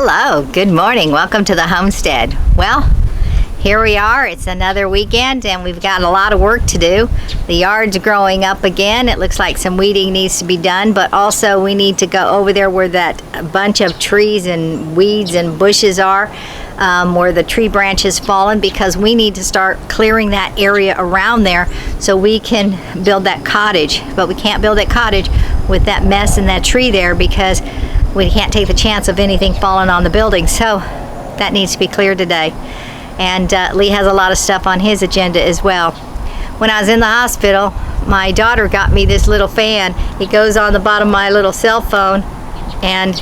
Hello, good morning. Welcome to the homestead. Well, here we are. It's another weekend and we've got a lot of work to do. The yard's growing up again. It looks like some weeding needs to be done, but also we need to go over there where that bunch of trees and weeds and bushes are, where the tree branch has fallen, because we need to start clearing that area around there so we can build that cottage. But we can't build that cottage with that mess and that tree there because we can't take the chance of anything falling on the building. So that needs to be cleared today. And Lee has a lot of stuff on his agenda as well. When I was in the hospital, my daughter got me this little fan. It goes on the bottom of my little cell phone, and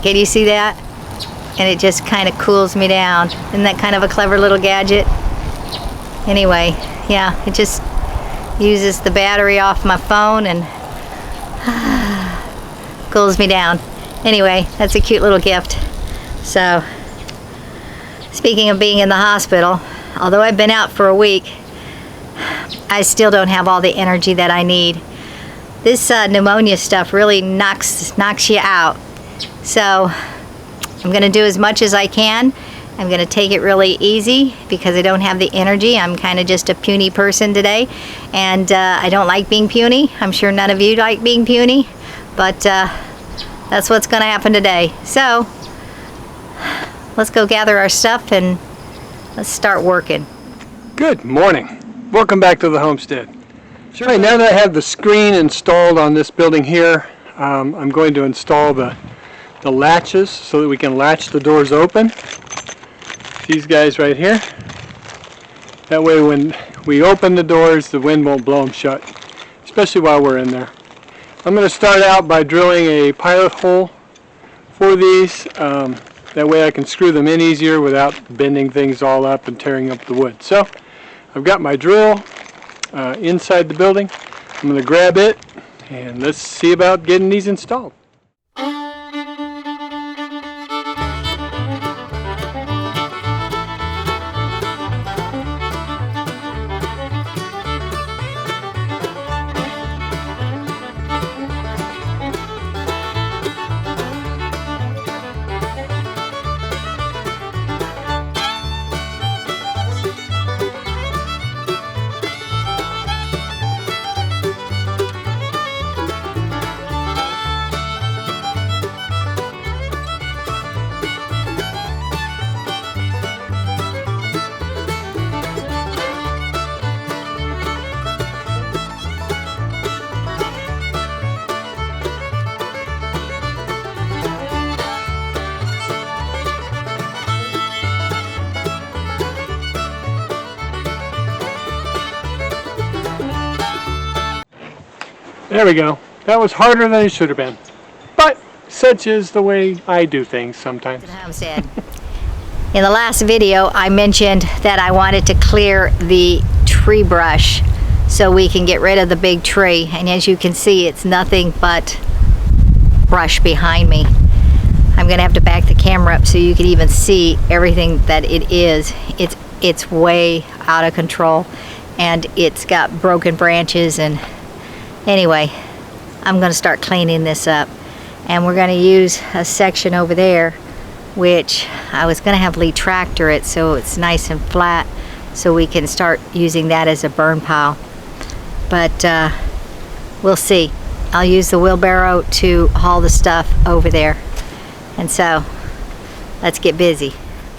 can you see that? And it just kind of cools me down. Isn't that kind of a clever little gadget? Anyway, yeah, it just uses the battery off my phone and cools me down. Anyway, that's a cute little gift. So, speaking of being in the hospital, although I've been out for a week, I still don't have all the energy that I need. This pneumonia stuff really knocks you out. So I'm going to do as much as I can. I'm going to take it really easy because I don't have the energy. I'm kind of just a puny person today, and I don't like being puny. I'm sure none of you like being puny, but that's what's going to happen today. So let's go gather our stuff and let's start working. Good morning. Welcome back to the homestead. Sure. Right, now that I have the screen installed on this building here, I'm going to install the latches so that we can latch the doors open. These guys right here. That way when we open the doors, the wind won't blow them shut, especially while we're in there. I'm going to start out by drilling a pilot hole for these. That way I can screw them in easier without bending things all up and tearing up the wood. So I've got my drill inside the building. I'm going to grab it and let's see about getting these installed. There we go. That was harder than it should have been. But such is the way I do things sometimes. In the last video, I mentioned that I wanted to clear the tree brush so we can get rid of the big tree. And as you can see, it's nothing but brush behind me. I'm going to have to back the camera up so you can even see everything that it is. It's way out of control, and it's got broken branches. And anyway, I'm going to start cleaning this up, and we're going to use a section over there, which I was going to have Lee tractor it so it's nice and flat so we can start using that as a burn pile. But we'll see. I'll use the wheelbarrow to haul the stuff over there. And so let's get busy.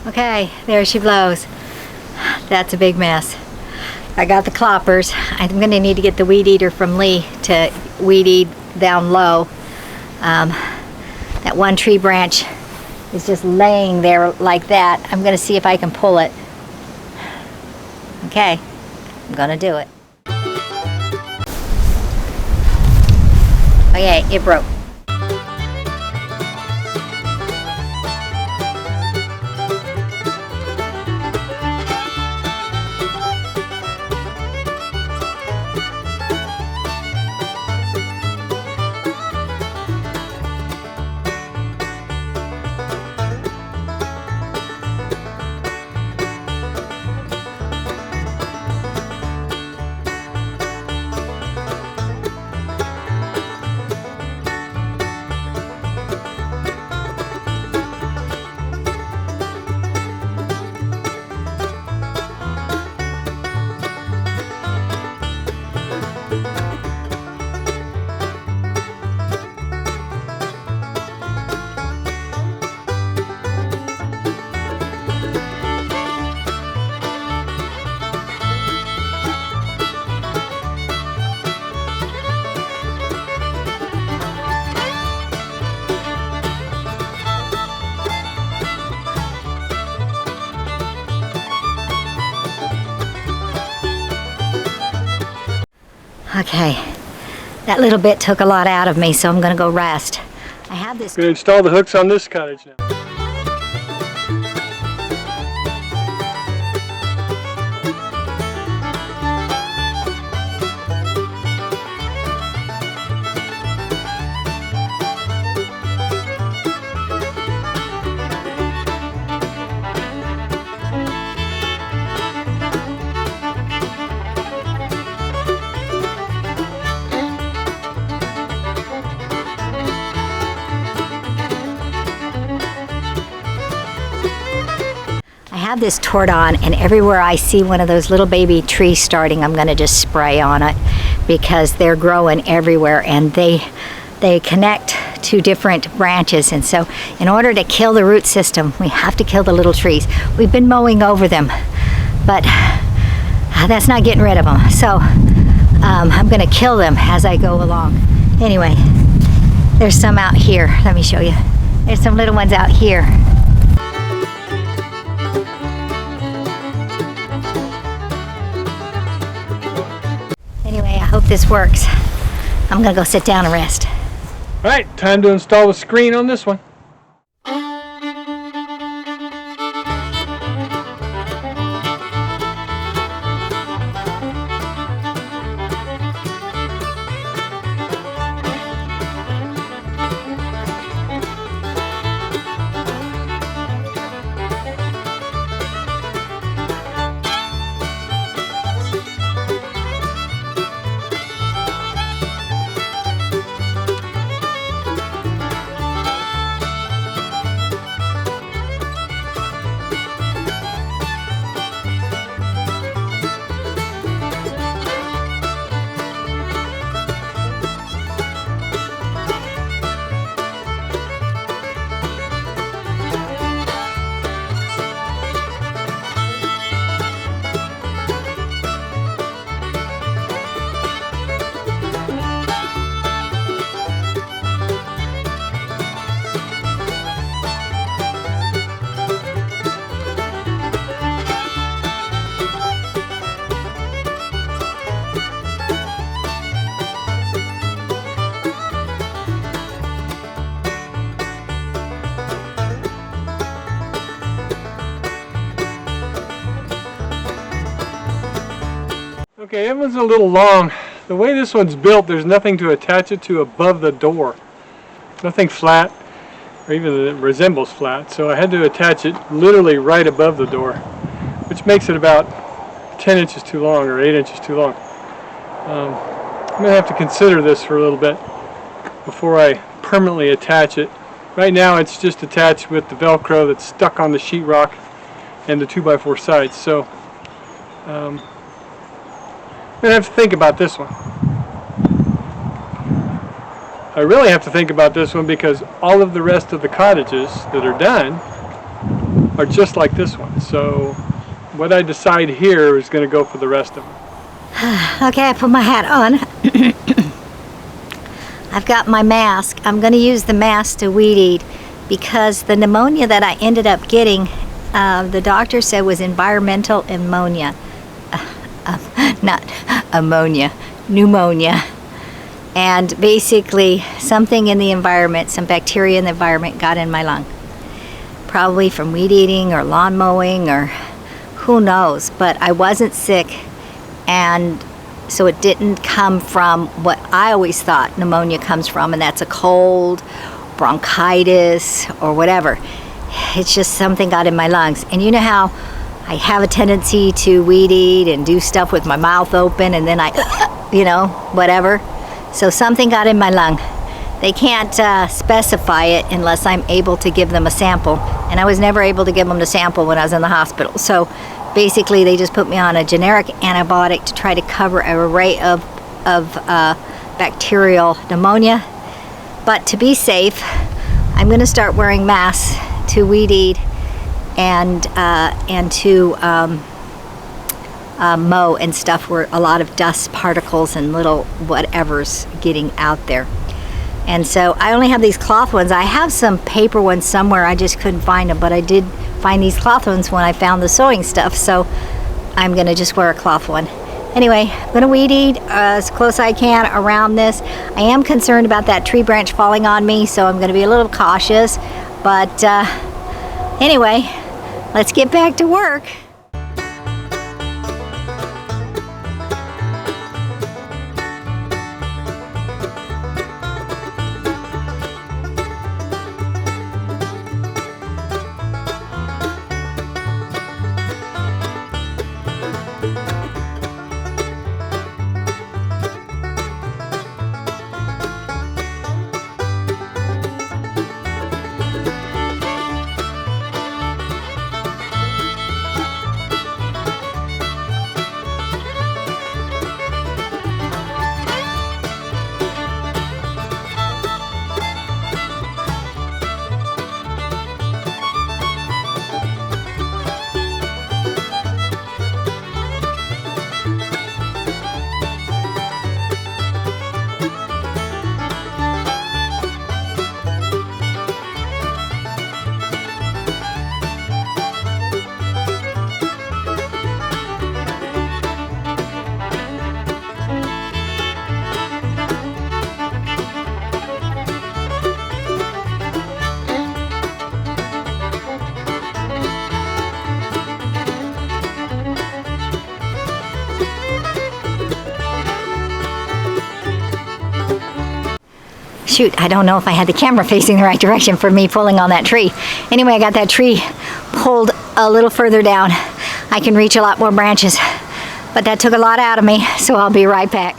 Okay, there she blows. That's a big mess. I got the cloppers. I'm going to need to get the weed eater from Lee to weed eat down low. That one tree branch is just laying there like that. I'm going to see if I can pull it. Okay, I'm going to do it. Okay, it broke. Okay, that little bit took a lot out of me, so I'm gonna go rest. I have this. We're going to install the hooks on this cottage now. I have this Tordon, and everywhere I see one of those little baby trees starting, I'm going to just spray on it because they're growing everywhere, and they connect to different branches. And so in order to kill the root system, we have to kill the little trees. We've been mowing over them, but that's not getting rid of them. So I'm going to kill them as I go along. Anyway, there's some out here. Let me show you. There's some little ones out here. Anyway, I hope this works. I'm gonna go sit down and rest. All right, time to install the screen on this one. Okay, that one's a little long. The way this one's built, there's nothing to attach it to above the door. Nothing flat, or even that resembles flat. So I had to attach it literally right above the door, which makes it about 10 inches too long, or 8 inches too long. I'm going to have to consider this for a little bit before I permanently attach it. Right now it's just attached with the Velcro that's stuck on the sheetrock and the 2x4 sides. So I'm going to have to think about this one. I really have to think about this one because all of the rest of the cottages that are done are just like this one. So what I decide here is going to go for the rest of them. Okay, I put my hat on. I've got my mask. I'm going to use the mask to weed eat because the pneumonia that I ended up getting, the doctor said was environmental pneumonia. Not ammonia, pneumonia. And basically something in the environment, some bacteria in the environment got in my lung. Probably from weed eating or lawn mowing or who knows, but I wasn't sick, and so it didn't come from what I always thought pneumonia comes from, and that's a cold, bronchitis, or whatever. It's just something got in my lungs. And you know how I have a tendency to weed eat and do stuff with my mouth open, and then I, whatever. So something got in my lung. They can't specify it unless I'm able to give them a sample. And I was never able to give them the sample when I was in the hospital. So basically they just put me on a generic antibiotic to try to cover an array of bacterial pneumonia. But to be safe, I'm going to start wearing masks to weed eat and to mow and stuff where a lot of dust particles and little whatever's getting out there. And so I only have these cloth ones. I have some paper ones somewhere, I just couldn't find them, but I did find these cloth ones when I found the sewing stuff, so I'm gonna just wear a cloth one. Anyway, I'm going to weed eat as close as I can around this. I am concerned about that tree branch falling on me, so I'm going to be a little cautious. But anyway, let's get back to work. Shoot, I don't know if I had the camera facing the right direction for me pulling on that tree. Anyway, I got that tree pulled a little further down. I can reach a lot more branches, but that took a lot out of me, so I'll be right back.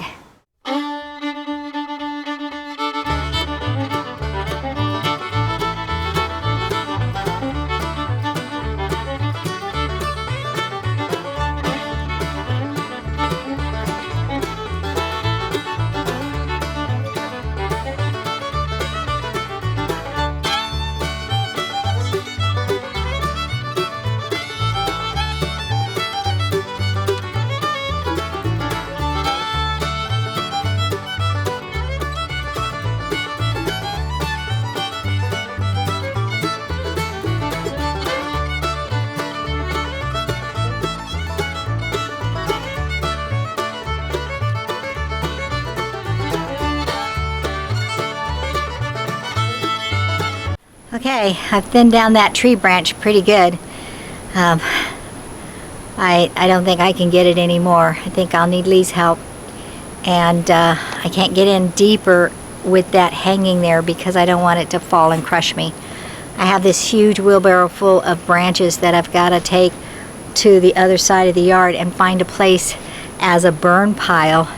Okay, I've thinned down that tree branch pretty good. I don't think I can get it anymore. I think I'll need Lee's help. And I can't get in deeper with that hanging there because I don't want it to fall and crush me. I have this huge wheelbarrow full of branches that I've got to take to the other side of the yard and find a place as a burn pile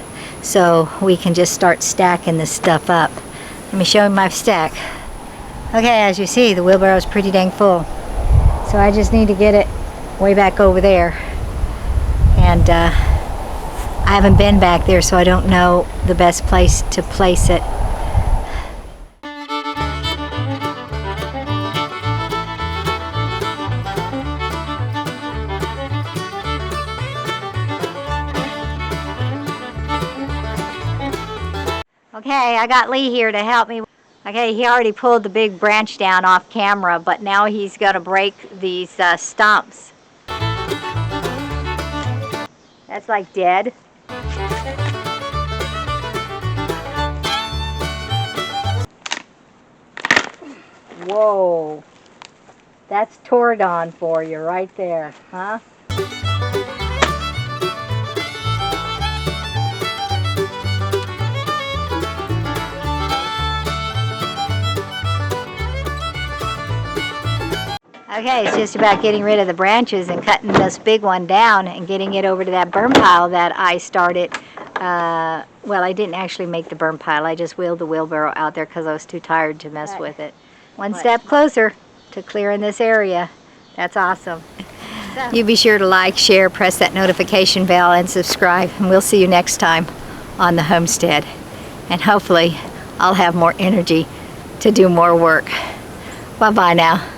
so we can just start stacking this stuff up. Let me show you my stack. Okay, as you see, the wheelbarrow is pretty dang full. So I just need to get it way back over there. And I haven't been back there, so I don't know the best place to place it. Okay, I got Lee here to help me. Okay, he already pulled the big branch down off camera, but now he's going to break these stumps. That's like dead. Whoa. That's Tordon for you right there, huh? Okay, it's just about getting rid of the branches and cutting this big one down and getting it over to that burn pile that I started. Well, I didn't actually make the burn pile. I just wheeled the wheelbarrow out there because I was too tired to mess with it. One step closer to clearing this area. That's awesome. You be sure to like, share, press that notification bell, and subscribe. And we'll see you next time on the homestead. And hopefully, I'll have more energy to do more work. Bye-bye now.